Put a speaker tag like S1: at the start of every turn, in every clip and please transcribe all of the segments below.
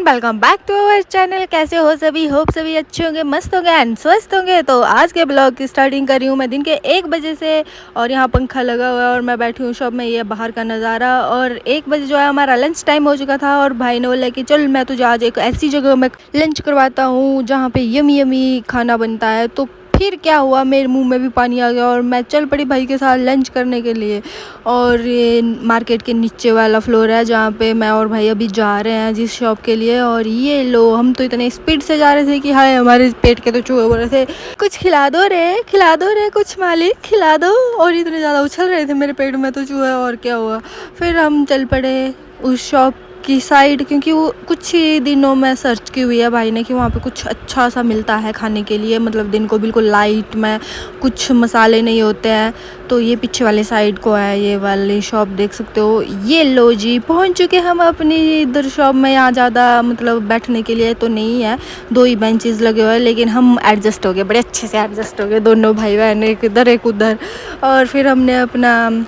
S1: And welcome back to our channel. कैसे हो सभी? होप सभी अच्छे होंगे, मस्त होंगे एंड स्वस्थ होंगे। तो आज के ब्लॉग की स्टार्टिंग कर रही हूँ मैं दिन के 1 बजे से। और यहाँ पंखा लगा हुआ है और मैं बैठी हूँ शॉप में। ये बाहर का नज़ारा। और 1 बजे जो है हमारा लंच टाइम हो चुका था और भाई ने बोला कि चल मैं तुझे आज एक ऐसी जगह में लंच करवाता हूँ जहाँ पे यमी यमी खाना बनता है। तो फिर क्या हुआ, मेरे मुंह में भी पानी आ गया और मैं चल पड़ी भाई के साथ लंच करने के लिए। और ये मार्केट के नीचे वाला फ्लोर है जहाँ पे मैं और भाई अभी जा रहे हैं जिस शॉप के लिए। और ये लो, हम तो इतने स्पीड से जा रहे थे कि हाय हमारे पेट के तो चूहे बोल रहे थे कुछ खिला दो रे, खिला दो रे, कुछ मालिक खिला दो। और इतने ज़्यादा उछल रहे थे मेरे पेट में तो चूहे। और क्या हुआ, फिर हम चल पड़े उस शॉप की साइड, क्योंकि वो कुछ ही दिनों में सर्च की हुई है भाई ने कि वहाँ पे कुछ अच्छा सा मिलता है खाने के लिए, मतलब दिन को बिल्कुल लाइट में, कुछ मसाले नहीं होते हैं। तो ये पीछे वाले साइड को है ये वाली शॉप, देख सकते हो। ये लो जी, पहुँच चुके हम अपनी इधर शॉप में। यहाँ ज़्यादा मतलब बैठने के लिए तो नहीं है, 2 ही बेंचेस लगे हुए हैं, लेकिन हम एडजस्ट हो गए, बड़े अच्छे से एडजस्ट हो गए दोनों भाई बहन, एक इधर एक उधर। और फिर हमने अपना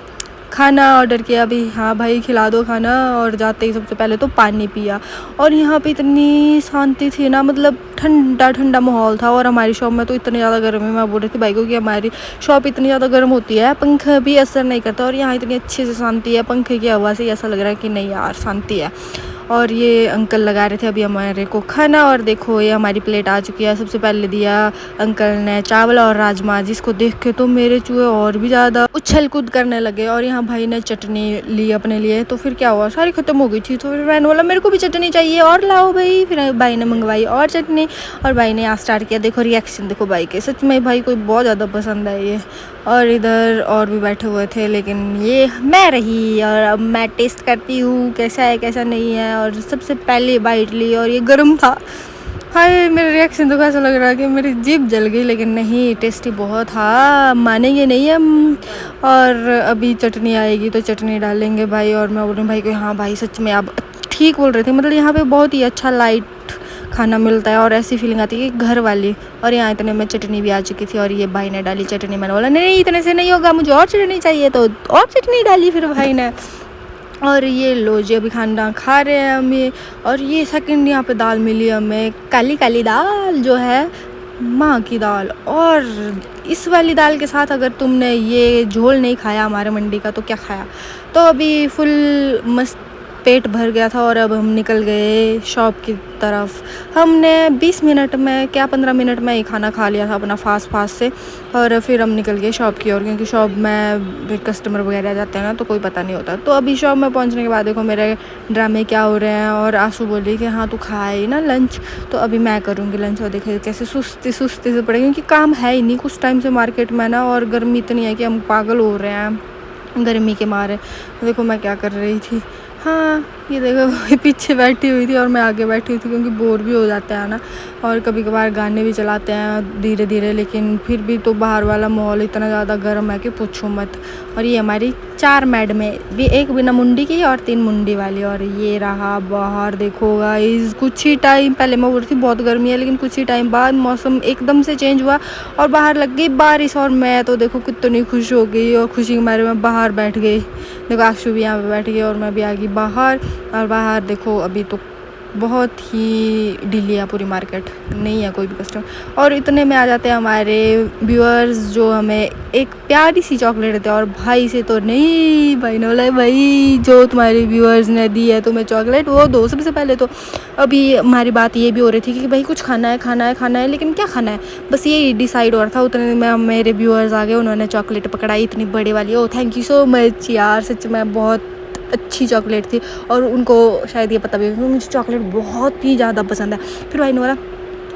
S1: खाना ऑर्डर किया अभी। हाँ भाई खिला दो खाना। और जाते ही सबसे पहले तो पानी पिया। और यहाँ पे इतनी शांति थी ना, मतलब ठंडा ठंडा माहौल था। और हमारी शॉप में तो इतनी ज़्यादा गर्म है, मैं बोल रही थी भाई को कि हमारी शॉप इतनी ज़्यादा गर्म होती है, पंखा भी असर नहीं करता। और यहाँ इतनी अच्छी से शांति है, पंखे की हवा से ऐसा लग रहा है कि नहीं यार शांति है। और ये अंकल लगा रहे थे अभी हमारे को खाना। और देखो ये हमारी प्लेट आ चुकी है। सबसे पहले दिया अंकल ने चावल और राजमा, जिसको देख के तो मेरे चूहे और भी ज़्यादा उछल कूद करने लगे। और यहाँ भाई ने चटनी ली अपने लिए। तो फिर क्या हुआ, सारी ख़त्म हो गई थी। तो फिर मैंने बोला मेरे को भी चटनी चाहिए और लाओ भाई। फिर भाई ने मंगवाई और चटनी और भाई ने यहाँ स्टार्ट किया। देखो रिएक्शन देखो भाई के, सच में भाई को बहुत ज़्यादा पसंद है ये। और इधर और भी बैठे हुए थे, लेकिन ये मैं रही और अब मैं टेस्ट करती हूँ कैसा है कैसा नहीं है। और सबसे पहले बाइट ली और ये गर्म था। हाय मेरा रिएक्शन तो ऐसा लग रहा है कि मेरी जीभ जल गई, लेकिन नहीं, टेस्टी बहुत था, मानेंगे नहीं हम। और अभी चटनी आएगी तो चटनी डालेंगे भाई। और मैं बोल रही हूँ भाई को, हाँ भाई सच में आप ठीक बोल रहे थे, मतलब यहाँ पे बहुत ही अच्छा लाइट खाना मिलता है और ऐसी फीलिंग आती है कि घर वाली। और यहाँ इतने में चटनी भी आ चुकी थी और ये भाई ने डाली चटनी। मैंने बोला नहीं इतने से नहीं होगा, मुझे और चटनी चाहिए, तो और चटनी डाली फिर भाई ने। और ये लो जी अभी खाना खा रहे हैं हम ये। और ये सेकंड यहाँ पे दाल मिली हमें, काली काली दाल जो है, माँ की दाल। और इस वाली दाल के साथ अगर तुमने ये झोल नहीं खाया हमारे मंडी का तो क्या खाया। तो अभी फुल मस्त पेट भर गया था और अब हम निकल गए शॉप की तरफ। हमने 20 मिनट में क्या 15 मिनट में ही खाना खा लिया था अपना फास्ट से। और फिर हम निकल गए शॉप की ओर, क्योंकि शॉप में कस्टमर वगैरह जाते हैं ना तो कोई पता नहीं होता। तो अभी शॉप में पहुंचने के बाद देखो मेरे ड्रामे क्या हो रहे हैं। और आंसू बोली कि हाँ तू खाए ना लंच, तो अभी मैं करूँगी लंच। और देखिए कैसे सुस्ती से पड़े, क्योंकि काम है ही नहीं कुछ टाइम से मार्केट में ना। और गर्मी इतनी है कि हम पागल हो रहे हैं गर्मी के मारे। देखो मैं क्या कर रही थी, हाँ ये देखो पीछे बैठी हुई थी और मैं आगे बैठी हुई थी, क्योंकि बोर भी हो जाता है ना। और कभी कभार गाने भी चलाते हैं धीरे धीरे, लेकिन फिर भी तो बाहर वाला माहौल इतना ज़्यादा गर्म है कि पूछो मत। और ये हमारी 4 मैडमें भी, एक बिना मुंडी की और 3 मुंडी वाली। और ये रहा बाहर, देखो गाइस कुछ ही टाइम पहले मैं बोल रही थी बहुत गर्मी है, लेकिन कुछ ही टाइम बाद मौसम एकदम से चेंज हुआ और बाहर लग गई बारिश। और मैं तो देखो कितनी खुश हो गई, और खुशी के मारे मैं बाहर बैठ गई। देखो आशु भी यहाँ पे बैठ गई और मैं भी आ गई बाहर। और बाहर देखो अभी तो बहुत ही ढीली है पूरी मार्केट, नहीं है कोई भी कस्टमर। और इतने में आ जाते हैं हमारे व्यूअर्स जो हमें एक प्यारी सी चॉकलेट देते हैं। और भाई से तो नहीं, भाई ने बोला भाई जो तुम्हारे व्यूअर्स ने दी है तुम्हें चॉकलेट वो दो सबसे पहले। तो अभी हमारी बात ये भी हो रही थी कि भाई कुछ खाना है, लेकिन क्या खाना है बस ये डिसाइड हो रहा था। उतने में मेरे व्यूअर्स आ गए, उन्होंने चॉकलेट पकड़ाई इतनी बड़ी वाली। ओ थैंक यू सो मच यार, सच में बहुत अच्छी चॉकलेट थी। और उनको शायद ये पता भी क्योंकि मुझे चॉकलेट बहुत ही ज़्यादा पसंद है। फिर भाई ने बोला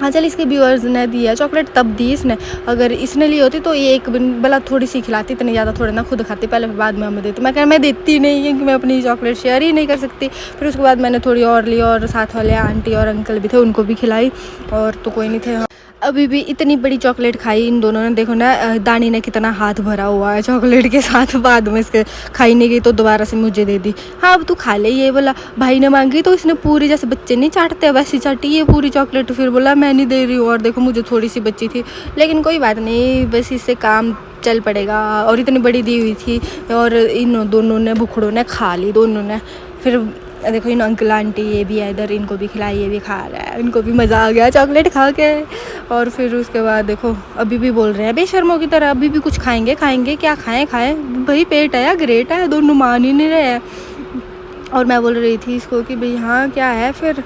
S1: हाँ चल इसके व्यूअर्स ने दिया चॉकलेट, तब दी इसने, अगर इसने ली होती तो ये एक भला थोड़ी सी खिलाती, इतनी ज़्यादा थोड़े ना खुद खाती, पहले बाद में हमें देती। मैं कह मैं देती नहीं, क्योंकि मैं अपनी चॉकलेट शेयर ही नहीं कर सकती। फिर उसके बाद मैंने थोड़ी और ली और साथ वाले आंटी और अंकल भी थे उनको भी खिलाई। और तो कोई नहीं थे, अभी भी इतनी बड़ी चॉकलेट खाई इन दोनों ने। देखो ना दानी ने कितना हाथ भरा हुआ है चॉकलेट के साथ, बाद में इसके खाई नहीं गई तो दोबारा से मुझे दे दी। हाँ अब तू खा ले, ये बोला भाई ने मांगी तो इसने पूरी, जैसे बच्चे नहीं चाटते वैसी चाटी ये पूरी चॉकलेट। फिर बोला मैं नहीं दे रही हूँ। और देखो मुझे थोड़ी सी बची थी, लेकिन कोई बात नहीं, बस इससे काम चल पड़ेगा। और इतनी बड़ी दी हुई थी और इन दोनों ने भुखड़ों ने खा ली दोनों ने। फिर देखो इन अंकल आंटी ये भी है इधर, इनको भी खिलाई, ये भी खा रहा है, इनको भी मज़ा आ गया चॉकलेट खा के। और फिर उसके बाद देखो अभी भी बोल रहे हैं बेशर्मों की तरह, अभी भी कुछ खाएंगे खाएंगे, क्या खाएं खाएं भाई, पेट है या ग्रेट है, दोनों मान ही नहीं रहे हैं। और मैं बोल रही थी इसको कि भाई हाँ क्या है, फिर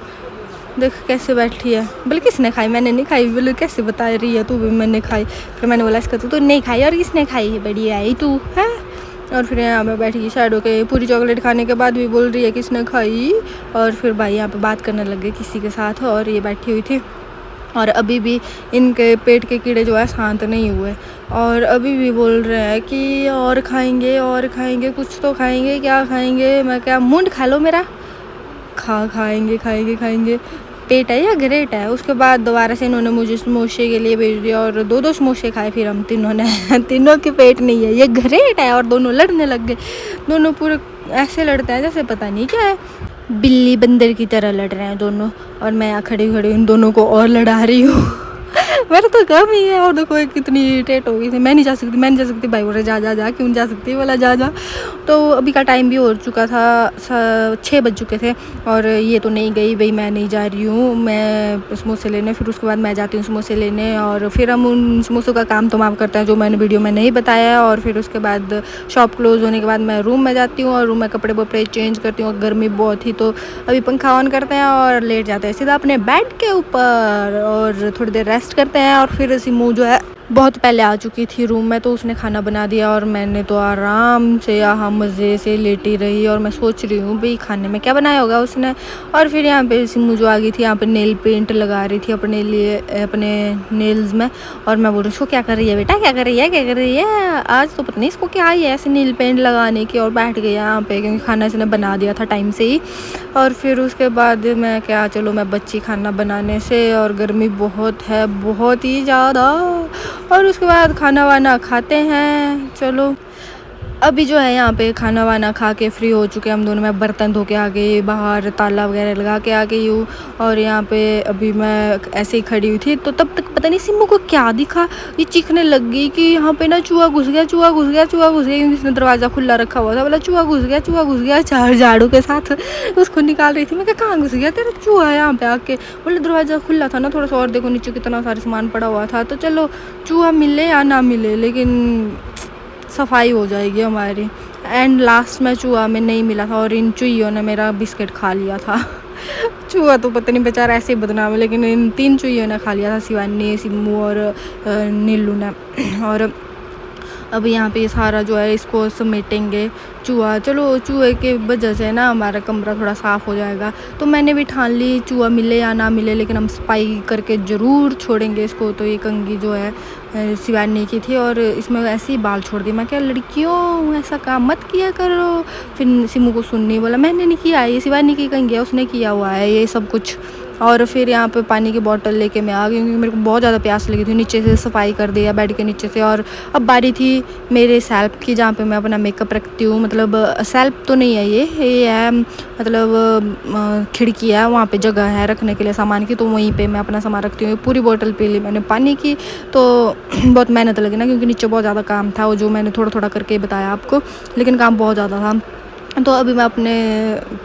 S1: देख कैसे बैठी है, बोले किसने खाई, मैंने नहीं खाई, बोले कैसे बता रही है तू भी मैंने खाई। फिर मैंने बोला इसका तो नहीं खाई और किसने खाई, बड़ी आई तू है। और फिर यहाँ पे बैठी शैडो के पूरी चॉकलेट खाने के बाद भी बोल रही है किसने खाई। और फिर भाई यहाँ पे बात करने लग गए किसी के साथ, और ये बैठी हुई थी और अभी भी इनके पेट के कीड़े जो है शांत नहीं हुए, और अभी भी बोल रहे हैं कि और खाएंगे और खाएंगे, कुछ तो खाएंगे, क्या खाएंगे। मैं क्या मुंड खा लो मेरा, खाएंगे खाएंगे खाएंगे, पेट है या ग्रेट है। उसके बाद दोबारा से इन्होंने मुझे समोसे के लिए भेज दिया और 2-2 समोसे खाए फिर हम तीनों ने तीनों के पेट नहीं है, ये ग्रेट है। और दोनों लड़ने लग गए, दोनों पूरे ऐसे लड़ते हैं जैसे पता नहीं क्या है, बिल्ली बंदर की तरह लड़ रहे हैं दोनों। और मैं यहाँ खड़ी खड़ी उन दोनों को और लड़ा रही हूँ मेरा तो कम ही है। और देखो कितनी इरिटेट हो गई थी, मैं नहीं जा सकती, मैं नहीं जा सकती, भाई बोल रहे जा जा जा, क्यों नहीं जा सकती, बोला जा जा। तो अभी का टाइम भी हो चुका था, 6 बज चुके थे और ये तो नहीं गई, भाई मैं नहीं जा रही हूँ, मैं समोसे लेने, फिर उसके बाद मैं जाती हूँ समोसे लेने। और फिर हम उन समोसों का काम तमाम करते हैं जो मैंने वीडियो में नहीं बताया। और फिर उसके बाद शॉप क्लोज होने के बाद मैं रूम में जाती हूँ और रूम में कपड़े वपड़े चेंज करती हूँ। गर्मी बहुत ही, तो अभी पंखा ऑन करते हैं और लेट जाते हैं सीधा अपने बेड के ऊपर और थोड़ी देर रेस्ट करते हैं। और फिर सिमू जो है बहुत पहले आ चुकी थी रूम में, तो उसने खाना बना दिया और मैंने तो आराम से यहाँ मज़े से लेटी रही। और मैं सोच रही हूँ भाई खाने में क्या बनाया होगा उसने। और फिर यहाँ पे सिमू जो आ गई थी, यहाँ पे नेल पेंट लगा रही थी अपने लिए, अपने नेल्स में। और मैं बोल रही उसको क्या कर रही है बेटा, क्या कर रही है, क्या कर रही है, आज तो पता नहीं इसको क्या आई है ऐसे नेल पेंट लगाने की। और बैठ गई यहाँ पे क्योंकि खाना इसने बना दिया था टाइम से ही। और फिर उसके बाद मैं क्या, चलो मैं बच्ची खाना बनाने से, और गर्मी बहुत है, बहुत ही ज़्यादा। और उसके बाद खाना वाना खाते हैं। चलो अभी जो है यहाँ पे खाना वाना खा के फ्री हो चुके हम दोनों, मैं बर्तन धो के आ गई, बाहर ताला वगैरह लगा के आ गई हूँ। और यहाँ पे अभी मैं ऐसे ही खड़ी हुई थी, तो तब तक पता नहीं सिम्मू को क्या दिखा, ये चीखने लग गई कि यहाँ पे ना चूहा घुस गया, चूहा घुस गया, चूहा घुस गया, क्योंकि इसने दरवाज़ा खुला रखा हुआ था। बोला चूहा घुस गया, चूहा घुस गया, चार झाड़ू के साथ उसको निकाल रही थी। मैं क्या कहाँ घुस गया तेरा चूहा यहाँ पे आके, बोले दरवाज़ा खुला था ना थोड़ा सा, और देखो नीचे कितना सारा सामान पड़ा हुआ था। तो चलो चूहा मिले या ना मिले, लेकिन सफाई हो जाएगी हमारी। एंड लास्ट में चूहा में नहीं मिला था और इन चूहियों ने मेरा बिस्किट खा लिया था चूहा तो पता नहीं बेचारा ऐसे ही बदनाम है, लेकिन इन 3 चूहियों ने खा लिया था, शिवानी, सिम्मू और नीलू ने। और अब यहाँ पे सारा जो है इसको समेटेंगे चूहा। चलो चूहे के वजह से ना हमारा कमरा थोड़ा साफ़ हो जाएगा। तो मैंने भी ठान ली चूहा मिले या ना मिले, लेकिन हम सफाई करके ज़रूर छोड़ेंगे इसको। तो ये कंघी जो है शिवानी की थी और इसमें ऐसे ही बाल छोड़ दिए। मैं क्या लड़कियों ऐसा काम मत किया करो। फिर सिमू को सुननी, बोला मैंने नहीं किया, ये शिवानी की कंघी है, उसने किया हुआ है ये सब कुछ। और फिर यहाँ पे पानी की बोतल लेके मैं आ गई क्योंकि मेरे को बहुत ज़्यादा प्यास लगी थी। नीचे से सफाई कर दिया बेड के नीचे से। और अब बारी थी मेरे सेल्फ की, जहाँ पे मैं अपना मेकअप रखती हूँ। मतलब सेल्फ तो नहीं है ये है मतलब खिड़की है, वहाँ पे जगह है रखने के लिए सामान की, तो वहीं पे मैं अपना सामान रखती हूँ। पूरी बोतल पी ली मैंने पानी की। तो बहुत मेहनत लगी ना, क्योंकि नीचे बहुत ज़्यादा काम था, वो जो मैंने थोड़ा थोड़ा करके बताया आपको, लेकिन काम बहुत ज़्यादा था। तो अभी मैं अपने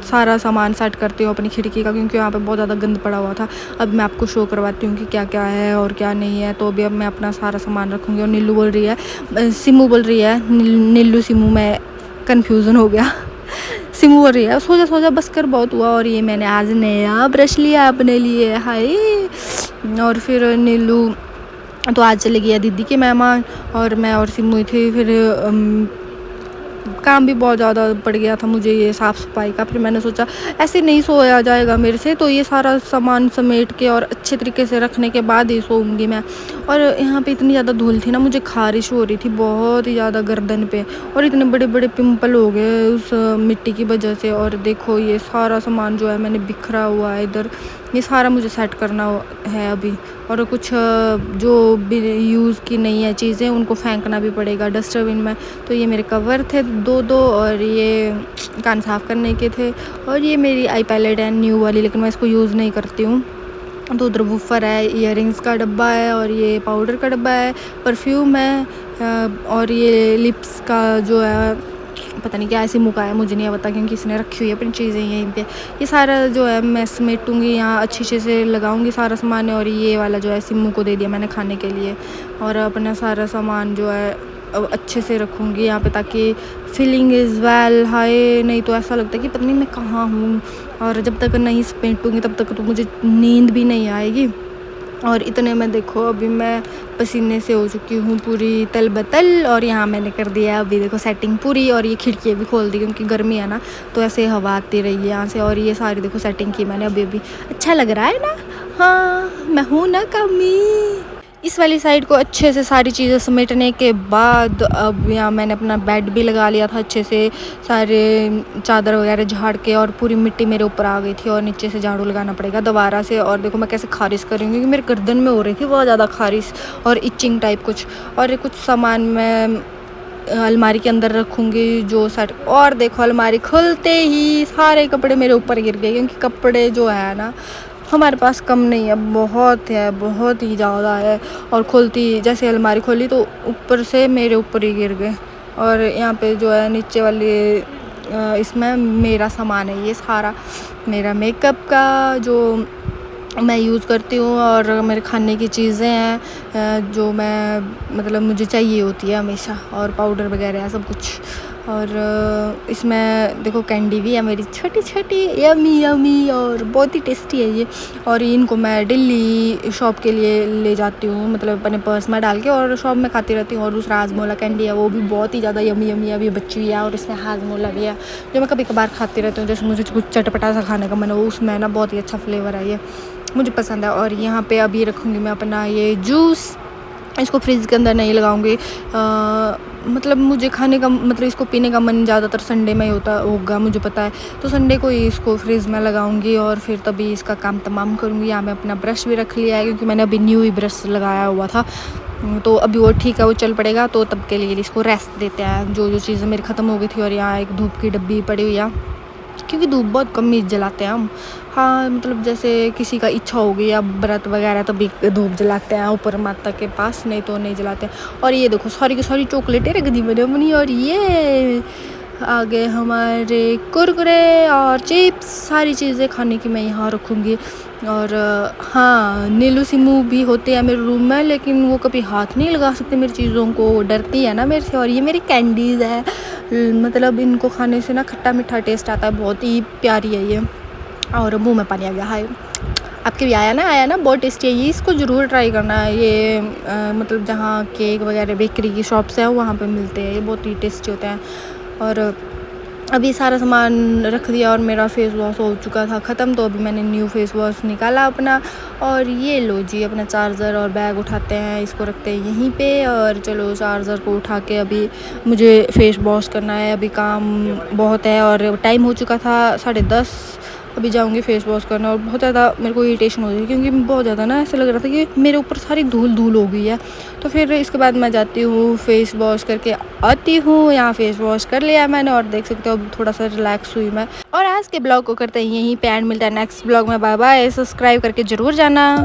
S1: सारा सामान सेट करती हूँ अपनी खिड़की का, क्योंकि यहाँ पे बहुत ज़्यादा गंद पड़ा हुआ था। अब मैं आपको शो करवाती हूँ कि क्या क्या है और क्या नहीं है। तो अभी अब मैं अपना सारा सामान रखूँगी। और नीलू बोल रही है, सिमू बोल रही है, नीलू सिमू में कन्फ्यूज़न हो गया सिमू बोल रही है सो जा बस कर, बहुत हुआ। और ये मैंने आज नया ब्रश लिया अपने लिए, हाय। और फिर नीलू तो आज चली गई दीदी के मेहमान, और मैं और सिमू थे। फिर काम भी बहुत ज़्यादा पड़ गया था मुझे ये साफ़ सफाई का। फिर मैंने सोचा ऐसे नहीं सोया जाएगा मेरे से, तो ये सारा सामान समेट के और अच्छे तरीके से रखने के बाद ही सोऊंगी मैं। और यहाँ पे इतनी ज़्यादा धूल थी ना, मुझे खारिश हो रही थी बहुत ही ज़्यादा गर्दन पे, और इतने बड़े बड़े पिंपल हो गए उस मिट्टी की वजह से। और देखो ये सारा सामान जो है मैंने बिखरा हुआ है इधर, ये सारा मुझे सेट करना है अभी। और कुछ जो भी यूज़ की नहीं है चीज़ें उनको फेंकना भी पड़ेगा डस्टबिन में। तो ये मेरे कवर थे 2 और ये कान साफ़ करने के थे। और ये मेरी आई पैलेट है न्यू वाली, लेकिन मैं इसको यूज़ नहीं करती हूँ। तो उधर वूफर है, इयररिंग्स का डब्बा है, और ये पाउडर का डब्बा है, परफ्यूम है, और ये लिप्स का जो है पता नहीं क्या ऐसी मुका है, मुझे नहीं पता, क्योंकि इसने रखी हुई है अपनी चीज़ें यहीं पे। ये सारा जो है मैं समेटूँगी, यहाँ अच्छे से लगाऊँगी सारा सामान। और ये वाला जो है सिम्मू को दे दिया मैंने खाने के लिए। और अपना सारा सामान जो है अच्छे से रखूँगी यहाँ पे, ताकि फीलिंग इज़ वेल हाय। नहीं तो ऐसा लगता है कि पता नहीं मैं कहाँ हूँ। और जब तक नहीं समेटूँगी तब तक तो मुझे नींद भी नहीं आएगी। और इतने में देखो अभी मैं पसीने से हो चुकी हूँ पूरी तलबतल। और यहाँ मैंने कर दिया अभी देखो सेटिंग पूरी। और ये खिड़की भी खोल दी क्योंकि गर्मी है ना, तो ऐसे हवा आती रही है यहाँ से। और ये सारी देखो सेटिंग की मैंने अभी। अच्छा लग रहा है ना? हाँ, मैं हूँ ना कमी। इस वाली साइड को अच्छे से सारी चीज़ें समेटने के बाद अब यहाँ मैंने अपना बेड भी लगा लिया था अच्छे से, सारे चादर वगैरह झाड़ के। और पूरी मिट्टी मेरे ऊपर आ गई थी और नीचे से झाड़ू लगाना पड़ेगा दोबारा से। और देखो मैं कैसे खारिश कर रही हूँ, क्योंकि मेरे गर्दन में हो रही थी बहुत ज़्यादा खारिश और इचिंग टाइप कुछ। और कुछ सामान मैं अलमारी के अंदर रखूँगी जो सेट। और देखो अलमारी खुलते ही सारे कपड़े मेरे ऊपर गिर गए, क्योंकि कपड़े जो है ना हमारे पास कम नहीं है, बहुत है, बहुत ही ज़्यादा है। और खुलती जैसे अलमारी खोली तो ऊपर से मेरे ऊपर ही गिर गए। और यहाँ पे जो है नीचे वाले इसमें मेरा सामान है, ये सारा मेरा मेकअप का जो मैं यूज़ करती हूँ। और मेरे खाने की चीज़ें हैं जो मैं मतलब मुझे चाहिए होती है हमेशा, और पाउडर वगैरह सब कुछ। और इसमें देखो कैंडी भी है मेरी छोटी छोटी, यमी यमी, और बहुत ही टेस्टी है ये। और इनको मैं डेली शॉप के लिए ले जाती हूँ, मतलब अपने पर्स में डाल के, और शॉप में खाती रहती हूँ। और दूसरा हाजमोला कैंडी है, वो भी बहुत ही ज़्यादा यमी यमी अभी बची हुई है। और इसमें हाजमोला भी है जो मैं कभी कभार खाती रहती हूँ, जैसे मुझे कुछ चटपटा सा खाने का मन हो, उसमें ना बहुत ही अच्छा फ्लेवर है, ये मुझे पसंद है। और यहाँ पे अभी रखूँगी मैं अपना ये जूस, इसको फ्रिज के अंदर नहीं लगाऊंगी। मतलब मुझे खाने का मतलब इसको पीने का मन ज़्यादातर संडे में ही होगा, मुझे पता है। तो संडे को ही इसको फ्रिज में लगाऊंगी और फिर तभी इसका काम तमाम करूँगी। यहाँ मैं अपना ब्रश भी रख लिया है, क्योंकि मैंने अभी न्यू ही ब्रश लगाया हुआ था, तो अभी वो ठीक है, वो चल पड़ेगा। तो तब के लिए इसको रेस्ट देते हैं, जो चीज़ें मेरी ख़त्म हो गई थी। और यहाँ एक धूप की डब्बी पड़ी हुई है, क्योंकि धूप बहुत कम ही जलाते हैं हम। हाँ, मतलब जैसे किसी का इच्छा होगी या व्रत वगैरह तभी धूप जलाते हैं ऊपर माता के पास, नहीं तो नहीं जलाते हैं। और ये देखो सारी की सारी चॉकलेटें रख दी मैंने अपनी। और ये आगे हमारे कुरकुरे और चिप्स, सारी चीज़ें खाने की मैं यहाँ रखूँगी। और हाँ, नीलू सिमू भी होते हैं मेरे रूम में, लेकिन वो कभी हाथ नहीं लगा सकते मेरी चीज़ों को, डरती है ना मेरे से। और ये मेरी कैंडीज़ है, मतलब इनको खाने से ना खट्टा मीठा टेस्ट आता है, बहुत ही प्यारी है ये। और मुंह में पानी आ गया, हाय। आपके भी आया ना, बहुत टेस्टी है ये, इसको ज़रूर ट्राई करना है। ये मतलब जहाँ केक वगैरह बेकरी की शॉप्स हैं वहाँ पे मिलते हैं, ये बहुत ही टेस्टी होते हैं। और अभी सारा सामान रख दिया और मेरा फेस वॉश हो चुका था ख़त्म, तो अभी मैंने न्यू फेस वॉश निकाला अपना। और ये लो जी अपना चार्जर और बैग उठाते हैं, इसको रखते हैं यहीं पे। और चलो चार्जर को उठा के अभी मुझे फेस वॉश करना है, अभी काम बहुत है और टाइम हो चुका था 10:30। अभी जाऊंगी फेस वॉश करना। और बहुत ज़्यादा मेरे को इरिटेशन हो रही है, क्योंकि बहुत ज़्यादा ना ऐसा लग रहा था कि मेरे ऊपर सारी धूल धूल हो गई है। तो फिर इसके बाद मैं जाती हूँ फेस वॉश करके आती हूँ। यहाँ फेस वॉश कर लिया मैंने और देख सकते हो अब थोड़ा सा रिलैक्स हुई मैं। और आज के ब्लॉग को करते हैं यहीं पे एंड, मिलता है नेक्स्ट ब्लॉग में। बाय बाय, सब्सक्राइब करके ज़रूर जाना।